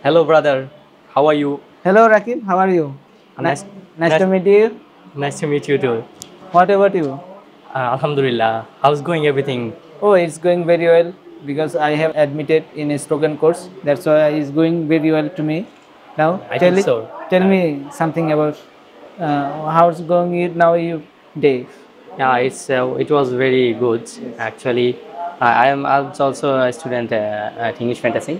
Hello, brother. How are you? Hello Rakib, how are you? Nice, Nice nice, to meet you. nice to meet you too. What about you? Alhamdulillah. How's going everything? Oh, it's going very well because I have admitted in a spoken course. That's why it's going very well to me. Now, I think so. tell me something about how it's going now your day. Yeah, it was very good actually. I was also a student at English Fantasy,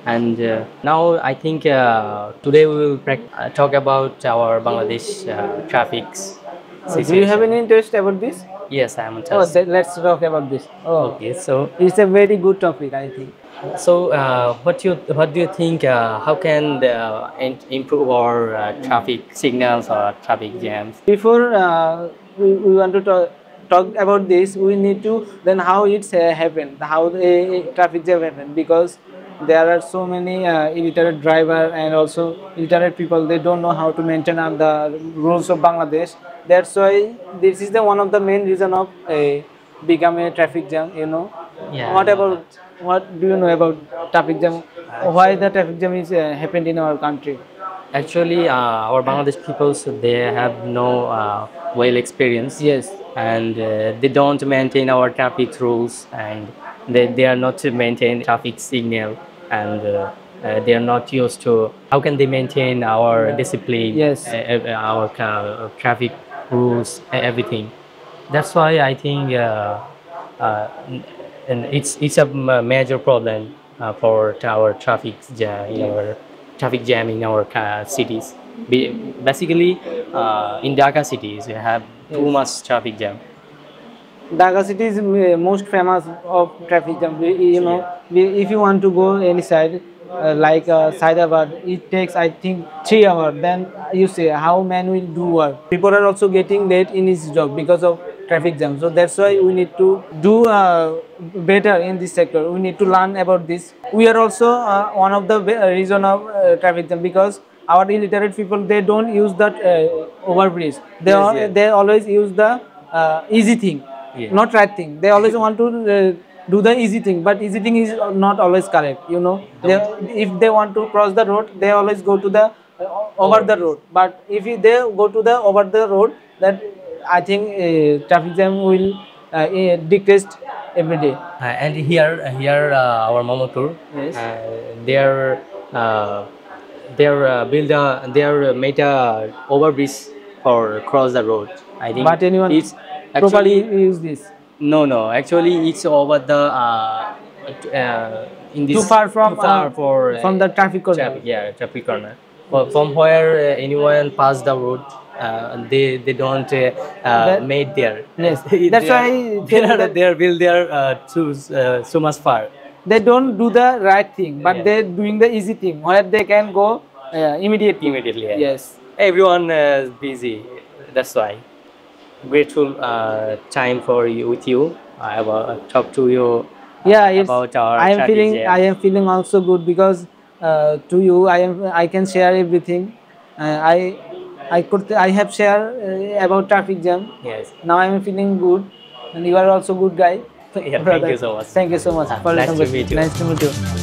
and now I think today we will talk about our Bangladesh traffic Do you have situation. any interest about this? Yes, I am Oh, interested. let's talk about this. Oh, Okay, so it's a very good topic, I think. what do you think? How can improve our traffic signals or traffic jams? Before we want to talk about this, we need to then how it's happened, how the traffic jam happened, because there are so many illiterate driver and also illiterate people. They don't know how to maintain the rules of Bangladesh. That's why this is the one of the main reason of become a traffic jam. Yeah, I What know about that. what do you know about traffic jam? Why the traffic jam is happened in our country? Actually, our Bangladesh peoples they have no well experience, Yes. and they don't maintain our traffic rules, and they are not to maintain traffic signal, and they are not used to. How can they maintain our discipline, Yes. our traffic rules, everything? That's why I think uh, and it's a major problem for our traffic jam in our cities. Basically, in Dhaka cities, we have too Yes. much traffic jam. Dhaka city is most famous of traffic jam. Yeah. If you want to go any side, like Saidabad, it takes I think 3 hours. Then you say how man will do work. People are also getting late in his job because of traffic jam. So that's why we need to do better in this sector. We need to learn about this. We are also one of the reason of traffic jam because our illiterate people they don't use that overbridge. Yes, yes. They always use the easy thing, Yeah. not right thing. They always want to do the easy thing, but easy thing is not always correct. If they want to cross the road, they always go to the over the road. But if they go to the over the road, that I think traffic jam will decrease every day. And here our Mohammadpur, Yes. uh, they're build a they're made a overbridge for cross the road. I think But anyone it's properly actually use this? no, actually it's over the in this Too far too far for from the traffic corner. traffic corner. From where anyone pass the road, they don't made there. Yes, They that's are why they tell you are that they are built there so much far. they don't do the right thing, but Yeah. they're doing the easy thing where they can go immediately. Immediately. Yeah. Yes. Everyone is busy. That's why. Grateful time for you with you. I will talk to you Yeah, it's. about our I am traffic feeling. I jam. am feeling also good because to you, I can share everything. I could. I have shared about traffic jam. Yes. Now I am feeling good, and you are also good guy, Yeah. Thank brother. you so much. Thank you so much for Nice listening. to meet you. Nice to meet you.